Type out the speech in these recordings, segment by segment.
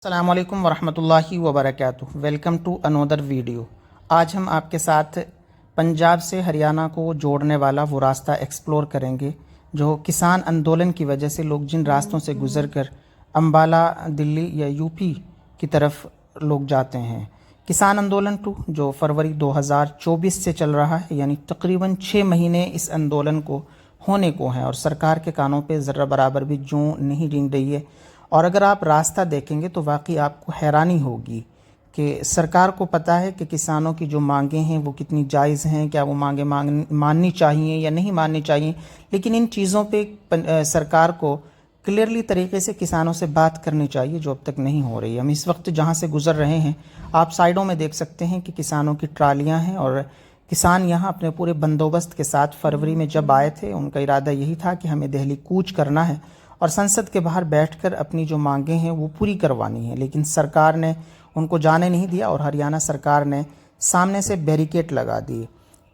अस्सलामु अलैकुम वरहमतुल्लाहि वबरकातुहू। Welcome to another video. आज हम आपके साथ पंजाब से हरियाणा को जोड़ने वाला वो रास्ता एक्सप्लोर करेंगे जो किसान आंदोलन की वजह से लोग जिन रास्तों से गुजर कर अम्बाला, दिल्ली या यूपी की तरफ लोग जाते हैं। किसान आंदोलन 2 जो फरवरी 2024 से चल रहा है, यानी तकरीबन 6 महीने इस आंदोलन को होने को हैं और सरकार के कानों पे ज़र्रा बराबर भी जूं नहीं रेंग रही है। और अगर आप रास्ता देखेंगे तो वाकई आपको हैरानी होगी कि सरकार को पता है कि किसानों की जो मांगें हैं वो कितनी जायज़ हैं, क्या वो मांगें माननी चाहिए या नहीं माननी चाहिए। लेकिन इन चीज़ों पे सरकार को क्लियरली तरीके से किसानों से बात करनी चाहिए, जो अब तक नहीं हो रही है। हम इस वक्त जहाँ से गुज़र रहे हैं, आप साइडों में देख सकते हैं कि किसानों की ट्रालियाँ हैं और किसान यहाँ अपने पूरे बंदोबस्त के साथ फरवरी में जब आए थे, उनका इरादा यही था कि हमें दिल्ली कूच करना है और संसद के बाहर बैठकर अपनी जो मांगें हैं वो पूरी करवानी है। लेकिन सरकार ने उनको जाने नहीं दिया और हरियाणा सरकार ने सामने से बैरिकेड लगा दिए।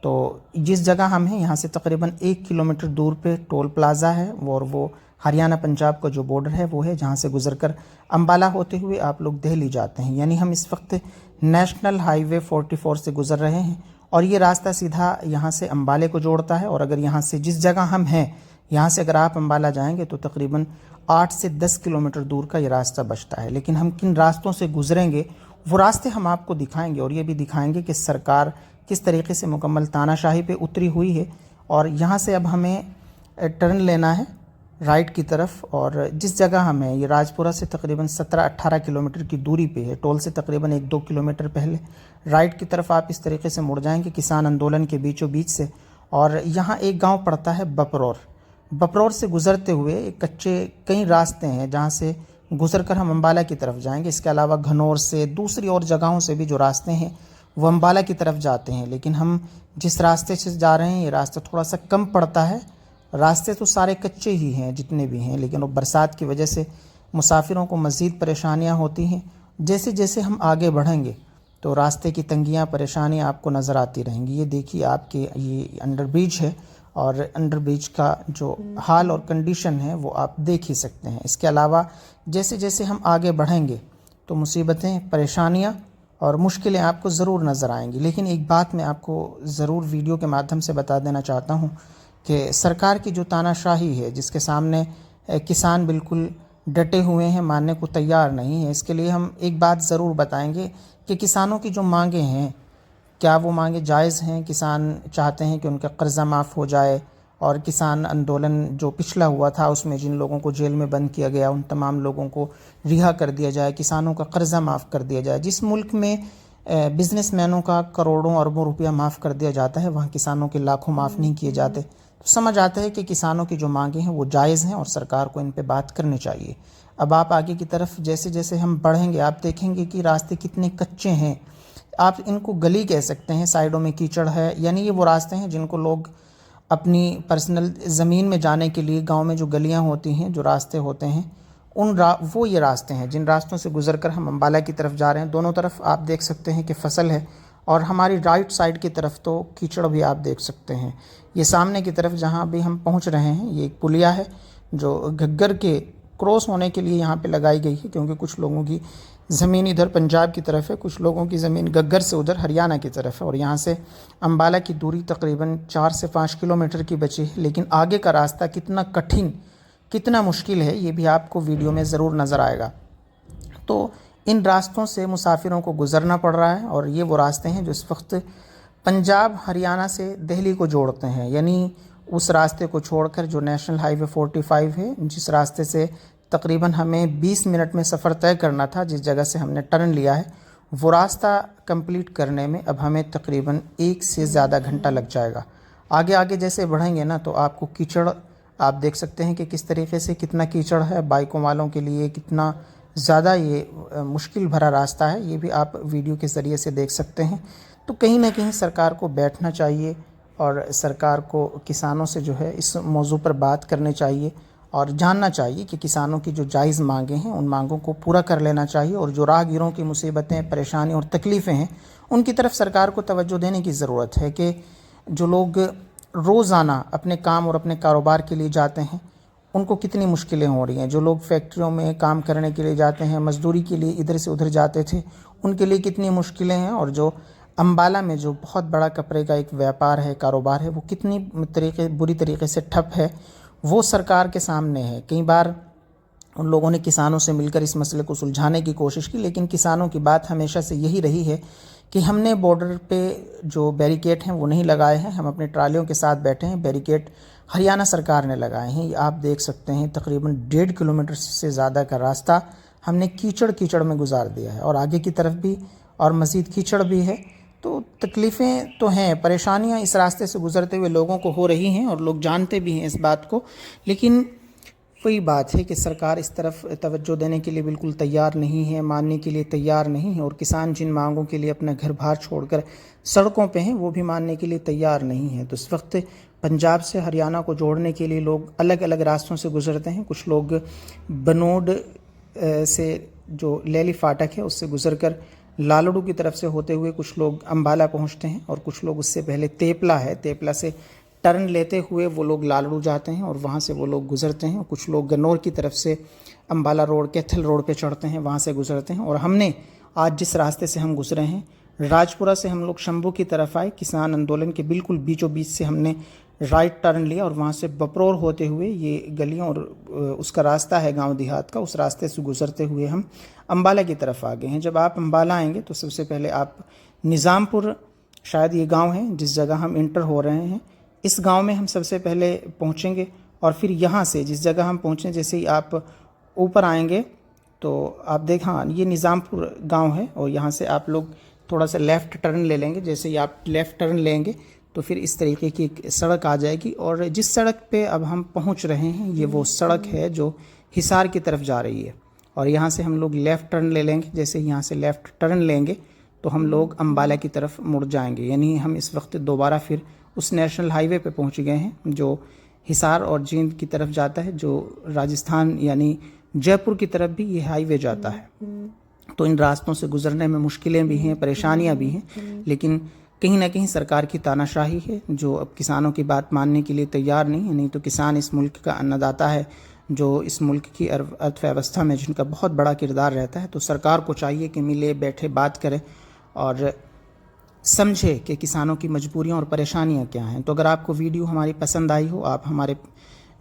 तो जिस जगह हम हैं यहाँ से तकरीबन 1 किलोमीटर दूर पे टोल प्लाज़ा है और वो हरियाणा पंजाब का जो बॉर्डर है वो है, जहाँ से गुजरकर अम्बाला होते हुए आप लोग दिल्ली जाते हैं। यानी हम इस वक्त नेशनल हाईवे 44 से गुजर रहे हैं और ये रास्ता सीधा यहाँ से अम्बाले को जोड़ता है। और अगर यहाँ से जिस जगह हम हैं, यहाँ से अगर आप अम्बाला जाएंगे तो तकरीबन 8 से 10 किलोमीटर दूर का ये रास्ता बचता है। लेकिन हम किन रास्तों से गुजरेंगे वो रास्ते हम आपको दिखाएंगे और ये भी दिखाएंगे कि सरकार किस तरीके से मुकम्मल तानाशाही पे उतरी हुई है। और यहाँ से अब हमें टर्न लेना है राइट की तरफ और जिस जगह हम हैं ये राजपुरा से तकरीबन 17-18 किलोमीटर की दूरी पे है। टोल से तकरीबन 1-2 किलोमीटर पहले राइट की तरफ आप इस तरीके से मुड़ जाएंगे किसान आंदोलन के बीचों बीच से। और यहाँ एक गाँव पड़ता है बपरौर से गुज़रते हुए कच्चे कई रास्ते हैं जहाँ से गुज़रकर हम अम्बाला की तरफ जाएंगे। इसके अलावा घनौर से दूसरी और जगहों से भी जो रास्ते हैं वो अम्बाला की तरफ जाते हैं। लेकिन हम जिस रास्ते से जा रहे हैं ये रास्ता थोड़ा सा कम पड़ता है। रास्ते तो सारे कच्चे ही हैं जितने भी हैं, लेकिन वो बरसात की वजह से मुसाफिरों को मज़ीद परेशानियाँ होती हैं। जैसे जैसे हम आगे बढ़ेंगे तो रास्ते की तंगियाँ, परेशानियाँ आपको नज़र आती रहेंगी। ये देखिए आपके ये अंडर ब्रिज है और अंडर ब्रिज का जो हाल और कंडीशन है वो आप देख ही सकते हैं। इसके अलावा जैसे जैसे हम आगे बढ़ेंगे तो मुसीबतें, परेशानियां और मुश्किलें आपको ज़रूर नज़र आएंगी। लेकिन एक बात मैं आपको ज़रूर वीडियो के माध्यम से बता देना चाहता हूं कि सरकार की जो तानाशाही है, जिसके सामने किसान बिल्कुल डटे हुए हैं, मानने को तैयार नहीं है, इसके लिए हम एक बात ज़रूर बताएंगे कि किसानों की जो मांगें हैं क्या वो मांगे जायज़ हैं। किसान चाहते हैं कि उनका कर्ज़ा माफ़ हो जाए और किसान आंदोलन जो पिछला हुआ था उसमें जिन लोगों को जेल में बंद किया गया उन तमाम लोगों को रिहा कर दिया जाए, किसानों का कर्ज़ा माफ़ कर दिया जाए। जिस मुल्क में बिजनेसमैनों का करोड़ों अरबों रुपया माफ़ कर दिया जाता है, वहाँ किसानों के लाखों माफ़ नहीं किए जाते। तो समझ आता है कि किसानों की जो मांगें हैं वो जायज़ हैं और सरकार को इन पर बात करनी चाहिए। अब आप आगे की तरफ जैसे जैसे हम बढ़ेंगे आप देखेंगे कि रास्ते कितने कच्चे हैं। आप इनको गली कह सकते हैं, साइडों में कीचड़ है। यानी ये वो रास्ते हैं जिनको लोग अपनी पर्सनल ज़मीन में जाने के लिए गांव में जो गलियां होती हैं, जो रास्ते होते हैं, वो ये रास्ते हैं जिन रास्तों से गुजरकर हम अम्बाला की तरफ जा रहे हैं। दोनों तरफ आप देख सकते हैं कि फसल है और हमारी राइट साइड की तरफ तो कीचड़ भी आप देख सकते हैं। ये सामने की तरफ जहाँ भी हम पहुँच रहे हैं ये एक पुलिया है जो घग्गर के क्रॉस होने के लिए यहाँ पर लगाई गई है, क्योंकि कुछ लोगों की ज़मीन इधर पंजाब की तरफ है, कुछ लोगों की ज़मीन घग्गर से उधर हरियाणा की तरफ है। और यहाँ से अम्बाला की दूरी तकरीबन 4 से 5 किलोमीटर की बची है। लेकिन आगे का रास्ता कितना कठिन, कितना मुश्किल है ये भी आपको वीडियो में ज़रूर नज़र आएगा। तो इन रास्तों से मुसाफिरों को गुज़रना पड़ रहा है और ये वो रास्ते हैं जो इस वक्त पंजाब हरियाणा से दिल्ली को जोड़ते हैं। यानी उस रास्ते को छोड़कर जो नेशनल हाईवे 45 है, जिस रास्ते से तकरीबन हमें 20 मिनट में सफ़र तय करना था, जिस जगह से हमने टर्न लिया है, वो रास्ता कंप्लीट करने में अब हमें तकरीबन 1 से ज़्यादा घंटा लग जाएगा। आगे आगे जैसे बढ़ेंगे ना तो आपको कीचड़ आप देख सकते हैं कि किस तरीके से कितना कीचड़ है, बाइकों वालों के लिए कितना ज़्यादा ये मुश्किल भरा रास्ता है, ये भी आप वीडियो के ज़रिए से देख सकते हैं। तो कहीं ना कहीं सरकार को बैठना चाहिए और सरकार को किसानों से जो है इस मौजू पर बात करनी चाहिए और जानना चाहिए कि किसानों की जो जायज़ मांगें हैं उन मांगों को पूरा कर लेना चाहिए। और जो राहगीरों की मुसीबतें, परेशानी और तकलीफ़ें हैं उनकी तरफ सरकार को तवज्जो देने की ज़रूरत है कि जो लोग रोज़ाना अपने काम और अपने कारोबार के लिए जाते हैं उनको कितनी मुश्किलें हो रही हैं। जो लोग फैक्ट्रियों में काम करने के लिए जाते हैं, मजदूरी के लिए इधर से उधर जाते थे, उनके लिए कितनी मुश्किलें हैं। और जो अम्बाला में जो बहुत बड़ा कपड़े का एक व्यापार है, कारोबार है, वो कितनी बुरी तरीके से ठप है, वो सरकार के सामने है। कई बार उन लोगों ने किसानों से मिलकर इस मसले को सुलझाने की कोशिश की, लेकिन किसानों की बात हमेशा से यही रही है कि हमने बॉर्डर पे जो बैरिकेड हैं वो नहीं लगाए हैं, हम अपने ट्रालियों के साथ बैठे हैं। बैरिकेड हरियाणा सरकार ने लगाए हैं। ये आप देख सकते हैं, तकरीबन 1.5 किलोमीटर से ज़्यादा का रास्ता हमने कीचड़ में गुजार दिया है, और आगे की तरफ भी और मज़ीद कीचड़ भी है। तो तकलीफ़ें तो हैं, परेशानियां इस रास्ते से गुज़रते हुए लोगों को हो रही हैं, और लोग जानते भी हैं इस बात को। लेकिन वही बात है कि सरकार इस तरफ तवज्जो देने के लिए बिल्कुल तैयार नहीं है, मानने के लिए तैयार नहीं है। और किसान जिन मांगों के लिए अपना घर बार छोड़कर सड़कों पे हैं, वो भी मानने के लिए तैयार नहीं है। तो इस वक्त पंजाब से हरियाणा को जोड़ने के लिए लोग अलग अलग रास्तों से गुजरते हैं। कुछ लोग बनोड से जो लेली फाटक है उससे गुजरकर लालड़ू की तरफ से होते हुए कुछ लोग अम्बाला पहुंचते हैं, और कुछ लोग उससे पहले तेपला है, तेपला से टर्न लेते हुए वो लोग लालड़ू जाते हैं और वहाँ से वो लोग गुजरते हैं। कुछ लोग गन्नौर की तरफ से अम्बाला रोड, कैथल रोड पे चढ़ते हैं, वहाँ से गुजरते हैं। और हमने आज जिस रास्ते से हम गुजरे हैं, राजपुरा से हम लोग शंभू की तरफ आए, किसान आंदोलन के बिल्कुल बीचों बीच से हमने राइट टर्न लिया, और वहाँ से बपरोर होते हुए ये गलियाँ और उसका रास्ता है गांव देहात का, उस रास्ते से गुजरते हुए हम अम्बाला की तरफ आ गए हैं। जब आप अम्बाला आएंगे तो सबसे पहले आप निज़ामपुर, शायद ये गांव है जिस जगह हम इंटर हो रहे हैं, इस गांव में हम सबसे पहले पहुंचेंगे। और फिर यहाँ से जिस जगह हम पहुँचें, जैसे ही आप ऊपर आएंगे तो आप देख, हाँ, ये निज़ामपुर गांव है, और यहाँ से आप लोग थोड़ा सा लेफ़्ट टर्न ले लेंगे। जैसे ही आप लेफ़्ट टर्न लेंगे तो फिर इस तरीके की एक सड़क आ जाएगी, और जिस सड़क पे अब हम पहुंच रहे हैं ये वो सड़क है जो हिसार की तरफ जा रही है। और यहाँ से हम लोग लेफ़्ट टर्न ले लेंगे। जैसे यहाँ से लेफ़्ट टर्न लेंगे तो हम लोग अम्बाला की तरफ मुड़ जाएंगे, यानी हम इस वक्त दोबारा फिर उस नेशनल हाईवे पे पहुंच गए हैं जो हिसार और जींद की तरफ जाता है, जो राजस्थान यानी जयपुर की तरफ भी ये हाईवे जाता है। तो इन रास्तों से गुजरने में मुश्किलें भी हैं, परेशानियां भी हैं, लेकिन कहीं ना कहीं सरकार की तानाशाही है जो अब किसानों की बात मानने के लिए तैयार नहीं है। नहीं तो किसान इस मुल्क का अन्नदाता है, जो इस मुल्क की अर्थव्यवस्था में जिनका बहुत बड़ा किरदार रहता है। तो सरकार को चाहिए कि मिले बैठे बात करे और समझे कि किसानों की मजबूरियां और परेशानियां क्या हैं। तो अगर आपको वीडियो हमारी पसंद आई हो, आप हमारे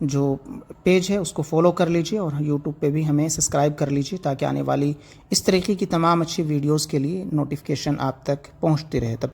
जो पेज है उसको फॉलो कर लीजिए, और यूट्यूब पे भी हमें सब्सक्राइब कर लीजिए, ताकि आने वाली इस तरीके की तमाम अच्छी वीडियोस के लिए नोटिफिकेशन आप तक पहुंचती रहे। तब